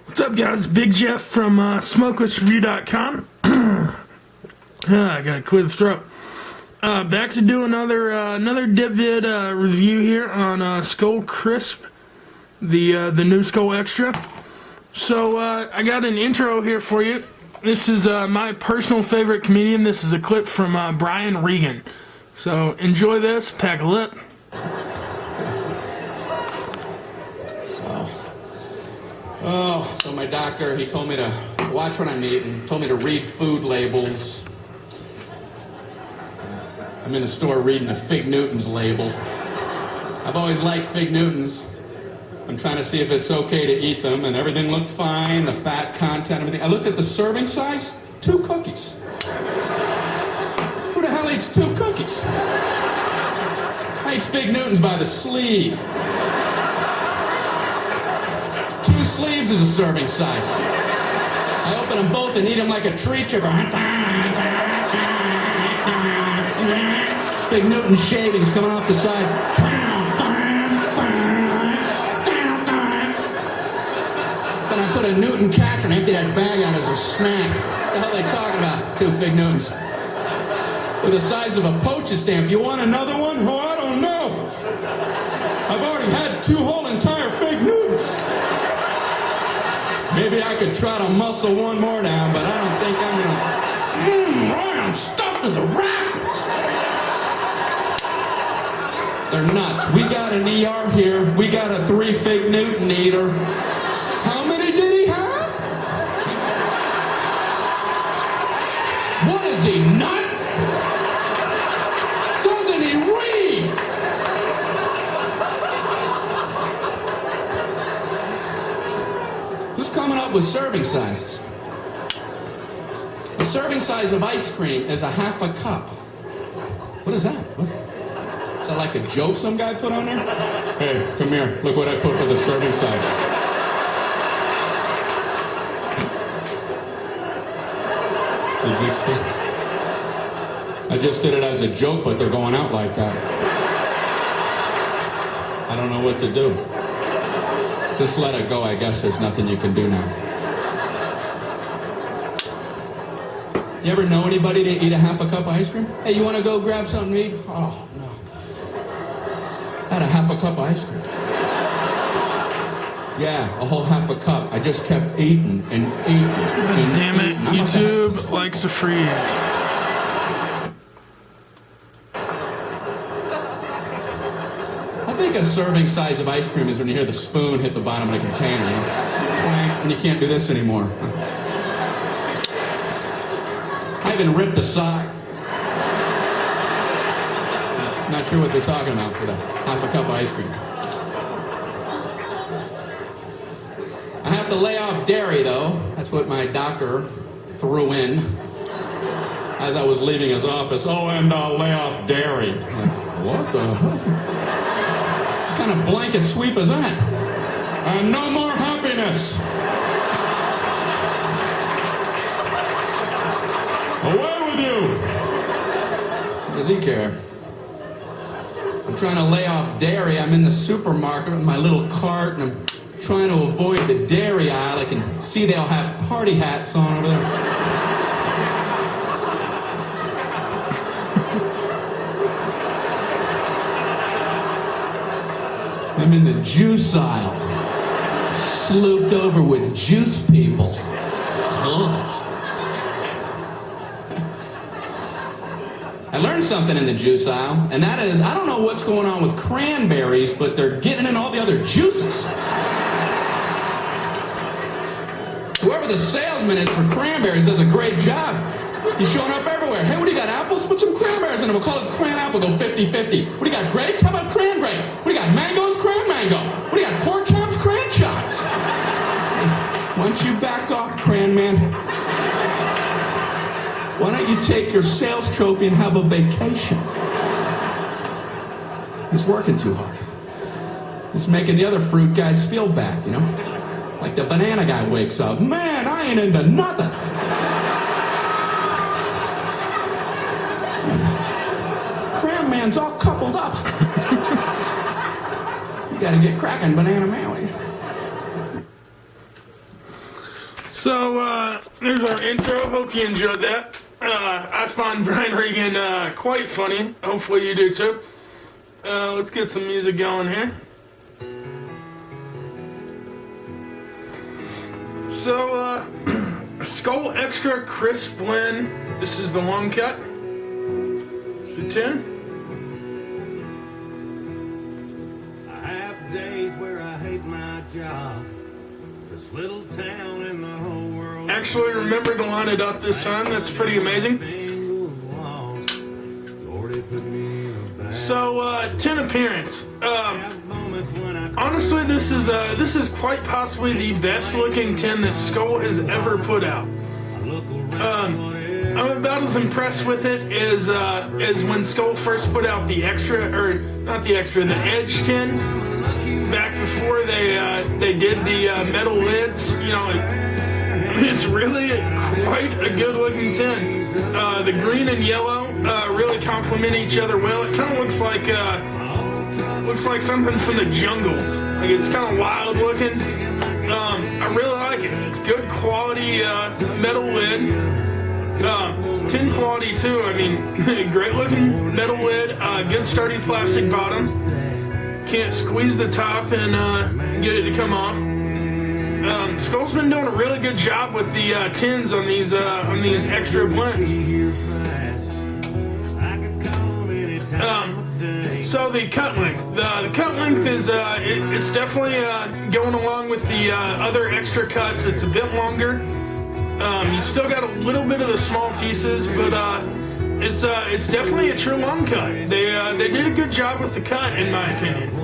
What's up, guys? Big Jeff from SmokelessReviews.com. I got a clear throat. Back to do another dip vid review here on Skoal Crisp, the new Skoal Extra. So I got an intro here for you. This is my personal favorite comedian. This is a clip from Brian Regan. So enjoy this. Pack a lip. So my doctor, he told me to watch what I'm eating, told me to read food labels. I'm in a store reading a Fig Newtons label. I've always liked Fig Newtons. I'm trying to see if it's okay to eat them, and everything looked fine, the fat content, everything. I looked at the serving size, 2 cookies. Who the hell eats 2 cookies? I eat Fig Newtons by the sleeve. 2 sleeves is a serving size. I open them both and eat them like a tree chipper. Fig Newton shavings coming off the side. Then I put a Newton catcher and empty that bag out as a snack. What the hell are they talking about? 2 Fig Newtons. With the size of a postage stamp. You want another one? Oh, I don't know. I've already had 2 whole entire Fig Newtons. Maybe I could try to muscle one more down, but I don't think I'm gonna. Boy, I'm stuffed to the rafters. They're nuts. We got an ER here. We got a 3 Fig Newton eater. How many did he have? What is he, nuts? Doesn't he read? Who's coming up with serving sizes? The serving size of ice cream is a ½ a cup. What is that? What? Is that like a joke some guy put on there? Hey, come here. Look what I put for the serving size. Did you see? I just did it as a joke, but they're going out like that. I don't know what to do. Just let it go. I guess there's nothing you can do now. You ever know anybody to eat a ½ a cup of ice cream? Hey, you want to go grab something to eat? Oh, no. I had a ½ a cup of ice cream. Yeah, a whole ½ a cup. I just kept eating and eating and Damn it, eating. YouTube likes to freeze. I think a serving size of ice cream is when you hear the spoon hit the bottom of the container, you know? Clank, and you can't do this anymore. I even ripped the side. Not sure what they're talking about for the ½ a cup of ice cream. I have to lay off dairy, though. That's what my doctor threw in as I was leaving his office. Oh, and lay off dairy. Like, what the hell? What kind of blanket sweep is that? And no more happiness. Away with you. What does he care? I'm trying to lay off dairy. I'm in the supermarket with my little cart, and I'm trying to avoid the dairy aisle. I can see they all have party hats on over there. I'm in the juice aisle, slooped over with juice people. Ugh. I learned something in the juice aisle, and that is, I don't know what's going on with cranberries, but they're getting in all the other juices. Whoever the salesman is for cranberries does a great job. He's showing up everywhere. Hey, what do you got, apples? Put some cranberries in them. We'll call it cran apple, go 50-50. What do you got, grapes? How about cran grape? What do you got, mangoes? Cran mango. What do you got, pork chops? Cran chops. Why don't you back off, cran man? Why don't you take your sales trophy and have a vacation? He's working too hard. He's making the other fruit guys feel bad, you know? Like the banana guy wakes up, man, I ain't into nothing. Cram man's all coupled up. You gotta get cracking, banana man. So, there's our intro. Hope you enjoyed that. I find Brian Regan quite funny. Hopefully you do too. Let's get some music going here. So, Skoal Extra Crisp Blend. This is the Longcut. It's the 10. I have days where I hate my job. This little town in the whole world. Actually remembered to line it up this time. That's pretty amazing. So, 10 appearance. Honestly, this is quite possibly the best looking 10 that Skoal has ever put out. I'm about as impressed with it as when Skoal first put out the extra, or not the extra, the Edge 10, back before they did the metal lids. You know, it's really quite a good looking 10. The green and yellow really complement each other well. It kind of looks like something from the jungle. Like, it's kind of wild looking. I really like it. It's good quality metal lid. Tin quality too. I mean, great looking metal lid. Good sturdy plastic bottom. Can't squeeze the top and get it to come off. Skoal's been doing a really good job with the tins on these extra blends. So the cut length. The cut length is it's definitely going along with the other extra cuts. It's a bit longer. You still got a little bit of the small pieces, but it's definitely a true long cut. They did a good job with the cut, in my opinion.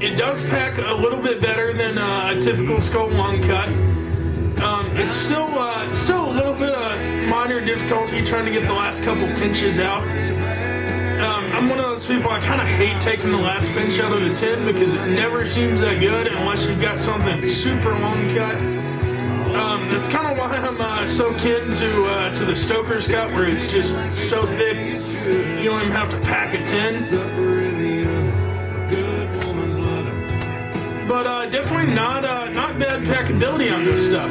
It does pack a little bit better than a typical Skoal long cut. It's still a little bit of minor difficulty trying to get the last couple pinches out. I'm one of those people, I kind of hate taking the last pinch out of the tin because it never seems that good unless you've got something super long cut. That's kind of why I'm so kin to the Stoker's cut, where it's just so thick you don't even have to pack a tin. But definitely not bad packability on this stuff.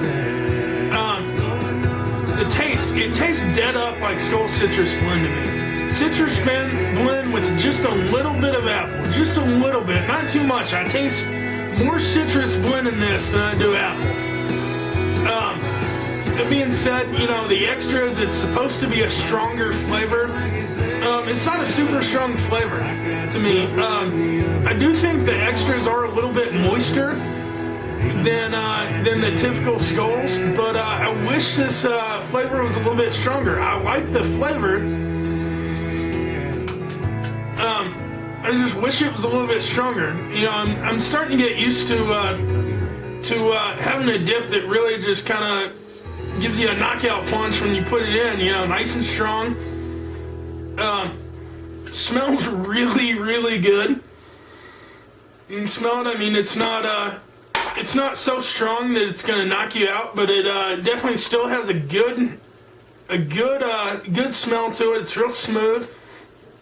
The taste, it tastes dead up like Skoal Citrus Blend to me. Citrus blend with just a little bit of apple, just a little bit, not too much. I taste more citrus blend in this than I do apple. That being said, you know, the extras, it's supposed to be a stronger flavor. It's not a super strong flavor to me. I do think the extras are a little bit moister than the typical Skoals, but I wish this flavor was a little bit stronger. I like the flavor. I just wish it was a little bit stronger. You know, I'm starting to get used to having a dip that really just kind of gives you a knockout punch when you put it in. You know, nice and strong. Smells really, really good. You can smell it. I mean, it's not so strong that it's gonna knock you out, but it definitely still has a good smell to it. It's real smooth.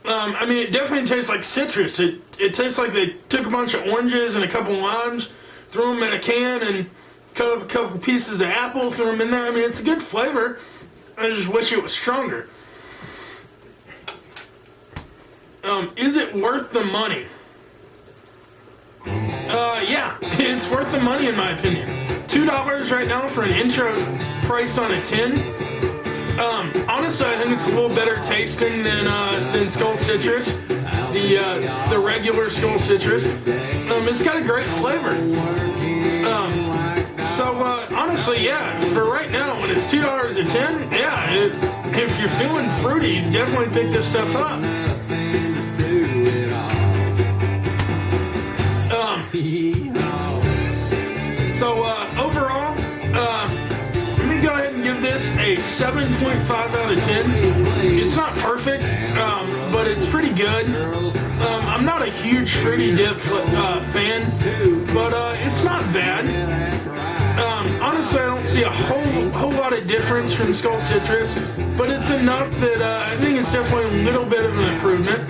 I mean, it definitely tastes like citrus. It tastes like they took a bunch of oranges and a couple limes, threw them in a can, and cut up a couple pieces of apple, threw them in there. I mean, it's a good flavor. I just wish it was stronger. Is it worth the money? Yeah, it's worth the money in my opinion. $2 right now for an intro price on a tin. Honestly, I think it's a little better tasting than Skoal Citrus, the regular Skoal Citrus. It's got a great flavor. Honestly, yeah, for right now, when it's $2 a tin, yeah, if you're feeling fruity, definitely pick this stuff up. Overall, let me go ahead and give this a 7.5 out of 10. It's not perfect, but it's pretty good. I'm not a huge fruity dip fan, but it's not bad. Honestly, I don't see a whole lot of difference from Skoal Citrus, but it's enough that I think it's definitely a little bit of an improvement.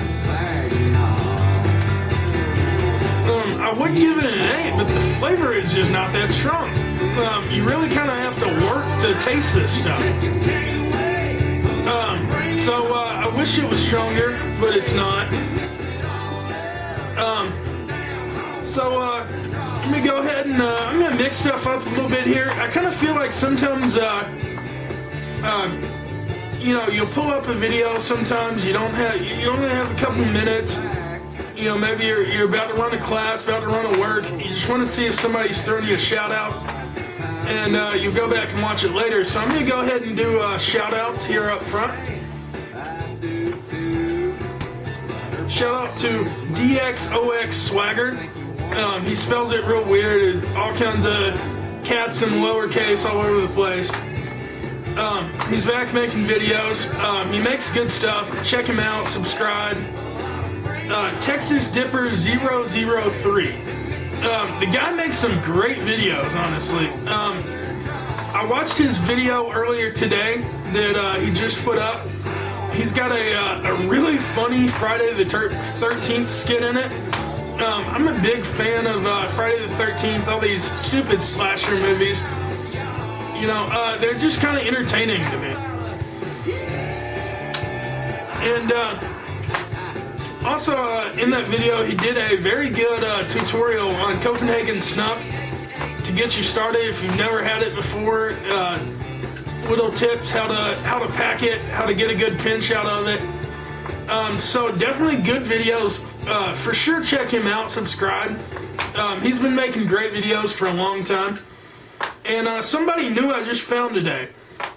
I would give it an 8, but the flavor is just not that strong. You really kind of have to taste this stuff. So I wish it was stronger, but it's not. Let me go ahead and I'm gonna mix stuff up a little bit here. I kind of feel like sometimes, you know, you'll pull up a video. Sometimes you only have a couple minutes. You know, maybe you're about to run a class, about to run a work. You just want to see if somebody's throwing you a shout out, and you go back and watch it later. So I'm gonna go ahead and do shout outs here up front. Shout out to dxoxswagger. He spells it real weird. It's all kinds of caps and lowercase all over the place. He's back making videos. He makes good stuff. Check him out. Subscribe. Texas Dipper 003. The guy makes some great videos, honestly. I watched his video earlier today that he just put up. He's got a really funny Friday the 13th skit in it. I'm a big fan of Friday the 13th, all these stupid slasher movies. You know, they're just kind of entertaining to me. And also, in that video, he did a very good tutorial on Copenhagen snuff to get you started if you've never had it before. Little tips how to pack it, how to get a good pinch out of it. So definitely good videos. For sure, check him out. Subscribe. He's been making great videos for a long time. And somebody new I just found today,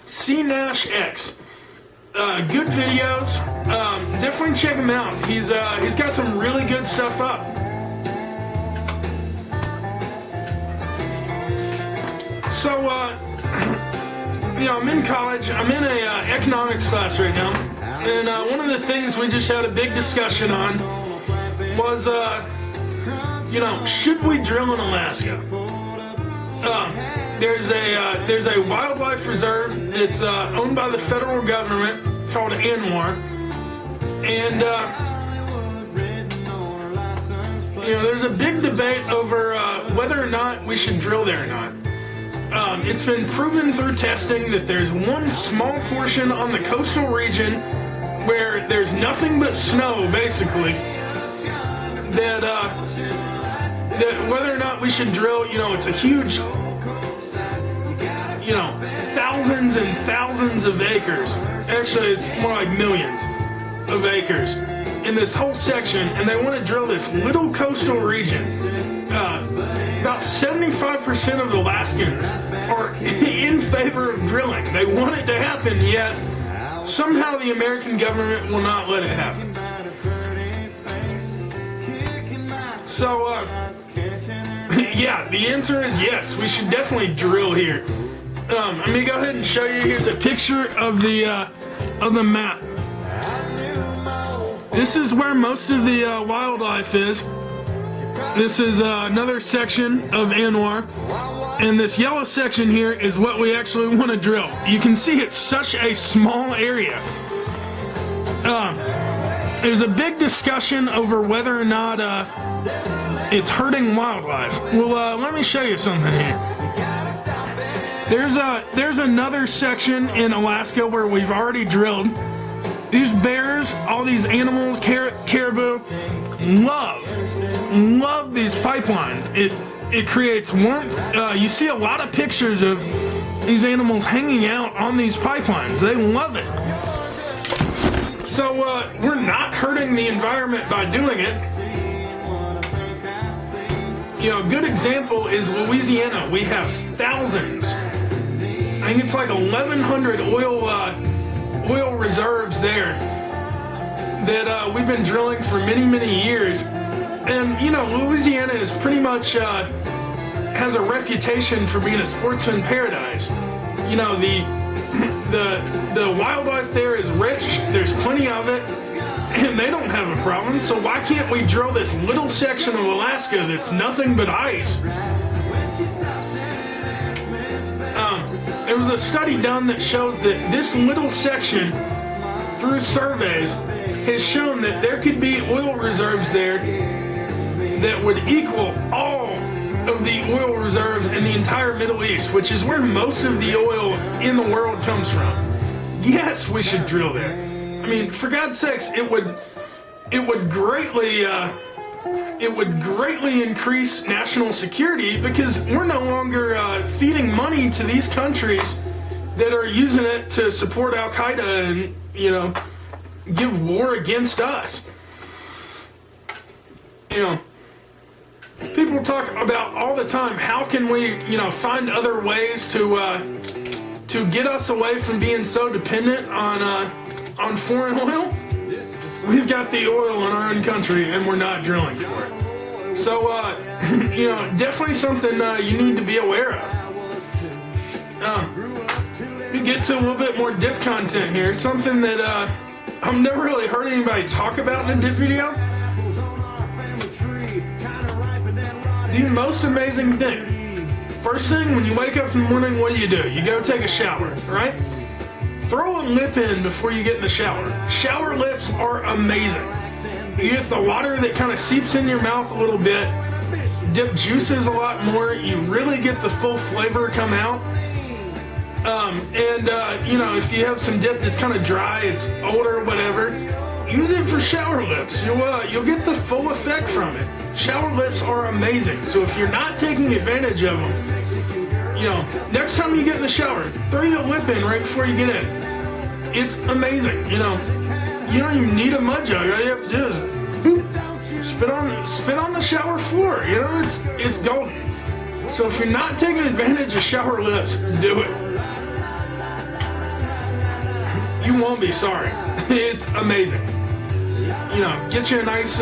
cnashx. Good videos. Definitely check him out. He's got some really good stuff up. So you know, I'm in college. I'm in a economics class right now, and one of the things we just had a big discussion on was, you know, should we drill in Alaska? There's a wildlife reserve that's owned by the federal government called ANWR, and you know, there's a big debate over whether or not we should drill there or not. It's been proven through testing that there's one small portion on the coastal region where there's nothing but snow, basically, that whether or not we should drill, you know, it's a huge, you know, thousands and thousands of acres. Actually, it's more like millions of acres in this whole section, and they want to drill this little coastal region. About 75% of Alaskans are in favor of drilling. They want it to happen, yet somehow the American government will not let it happen. So, yeah, the answer is yes. We should definitely drill here. Let me go ahead and show you. Here's a picture of the map. This is where most of the wildlife is. This is another section of ANWR, and this yellow section here is what we actually want to drill. You can see it's such a small area. There's a big discussion over whether or not it's hurting wildlife. Well, let me show you something here. There's another section in Alaska where we've already drilled. These bears, all these animals, caribou, love these pipelines. It creates warmth. You see a lot of pictures of these animals hanging out on these pipelines. They love it. So we're not hurting the environment by doing it. You know, a good example is Louisiana. We have thousands. I think it's like 1,100 oil reserves there that we've been drilling for many, many years. And, you know, Louisiana is pretty much has a reputation for being a sportsman paradise. You know, the wildlife there is rich. There's plenty of it, and they don't have a problem. So why can't we drill this little section of Alaska that's nothing but ice? There was a study done that shows that this little section, through surveys, has shown that there could be oil reserves there that would equal all of the oil reserves in the entire Middle East, which is where most of the oil in the world comes from. Yes, we should drill there. I mean, for God's sakes, it would greatly increase national security, because we're no longer feeding money to these countries that are using it to support Al Qaeda and, you know, give war against us. You know, people talk about all the time, how can we, you know, find other ways to get us away from being so dependent on foreign oil? We've got the oil in our own country and we're not drilling for it. So, you know, definitely something you need to be aware of. We get to a little bit more dip content here. Something that I've never really heard anybody talk about in a dip video. The most amazing thing. First thing, when you wake up in the morning, what do? You go take a shower, right? Throw a lip in before you get in the shower. Shower lips are amazing. You get the water that kind of seeps in your mouth a little bit. Dip juices a lot more. You really get the full flavor come out. You know, if you have some dip that's kind of dry, it's older, whatever, use it for shower lips. You'll get the full effect from it. Shower lips are amazing. So if you're not taking advantage of them, you know, next time you get in the shower, throw your lip in right before you get in. It's amazing. You know, you don't even need a mud jug. All you have to do is boop, spit on the shower floor. You know, it's golden. So if you're not taking advantage of shower lips, do it. You won't be sorry. It's amazing. You know, get you a nice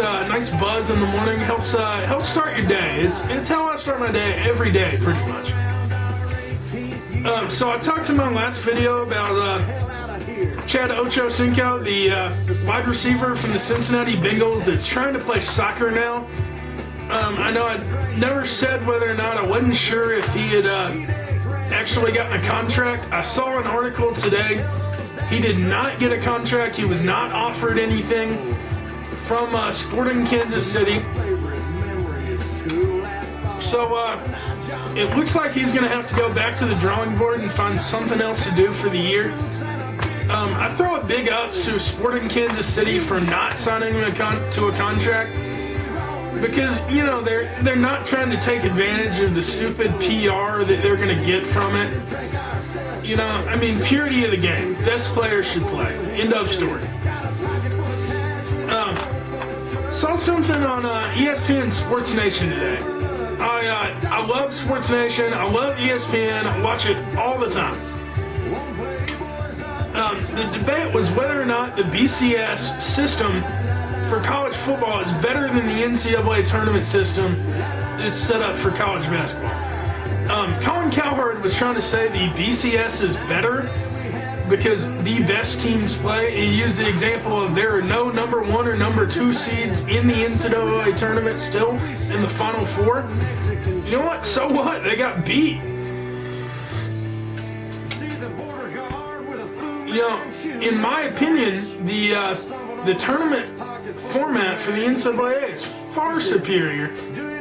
buzz in the morning. Helps start your day. It's how I start my day every day, pretty much. So I talked in my last video about Chad Ochocinco, the wide receiver from the Cincinnati Bengals that's trying to play soccer now. I know I never said whether or not, I wasn't sure if he had actually gotten a contract. I saw an article today. He did not get a contract. He was not offered anything from Sporting Kansas City. So it looks like he's going to have to go back to the drawing board and find something else to do for the year. I throw a big ups to Sporting Kansas City for not signing him to a contract, because, you know, they're not trying to take advantage of the stupid PR that they're going to get from it. You know, I mean, purity of the game. Best players should play. End of story. Saw something on ESPN Sports Nation today. I love Sports Nation. I love ESPN. I watch it all the time. The debate was whether or not the BCS system for college football is better than the NCAA tournament system that's set up for college basketball. Colin Cowherd was trying to say the BCS is better because the best teams play. He used the example of there are no number 1 or number 2 seeds in the NCAA tournament still in the Final Four. You know what? So what? They got beat. You know, in my opinion, the tournament format for the NCAA is far superior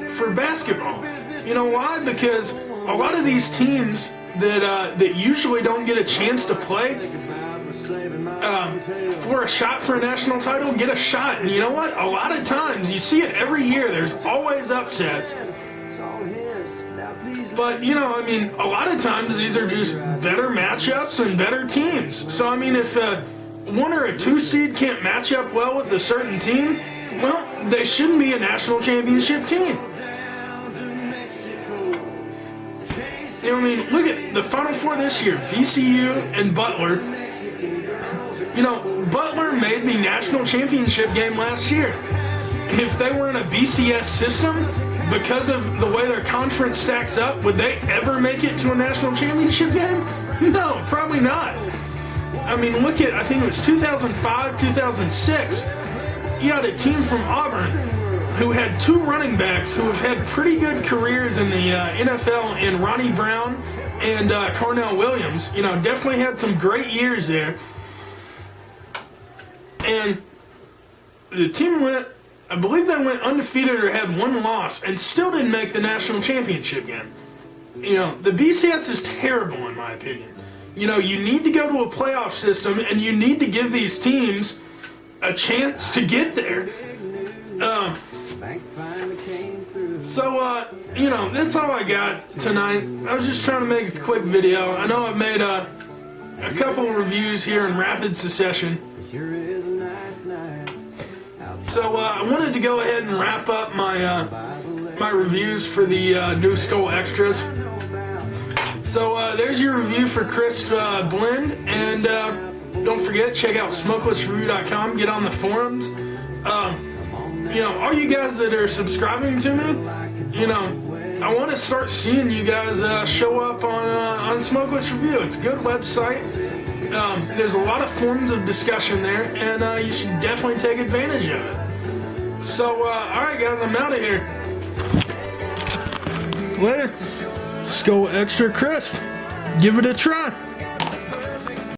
for basketball. You know why? Because a lot of these teams that usually don't get a chance to play for a shot for a national title get a shot. And you know what? A lot of times, you see it every year, there's always upsets. But, you know, I mean, a lot of times these are just better matchups and better teams. So, I mean, if a 1 or a 2 seed can't match up well with a certain team, well, they shouldn't be a national championship team. You know, I mean, look at the Final Four this year, VCU and Butler. You know, Butler made the national championship game last year. If they were in a BCS system, because of the way their conference stacks up, would they ever make it to a national championship game? No, probably not. I mean, look at, I think it was 2005, 2006. You had a team from Auburn who had 2 running backs who have had pretty good careers in the NFL in Ronnie Brown and Cornell Williams. You know, definitely had some great years there. And the team went I believe they went undefeated or had one loss and still didn't make the national championship game. You know, the BCS is terrible in my opinion. You know, you need to go to a playoff system and you need to give these teams a chance to get there. You know, that's all I got tonight. I was just trying to make a quick video. I know I've made a couple reviews here in rapid succession. So I wanted to go ahead and wrap up my reviews for the new Skoal extras. So there's your review for Crisp Blend, and don't forget, check out SmokelessReviews.com. Get on the forums. You know, all you guys that are subscribing to me, you know, I want to start seeing you guys show up on Smokeless Review. It's a good website. There's a lot of forms of discussion there, and you should definitely take advantage of it. So, alright guys, I'm out of here. Later. Skoal Extra Crisp. Give it a try.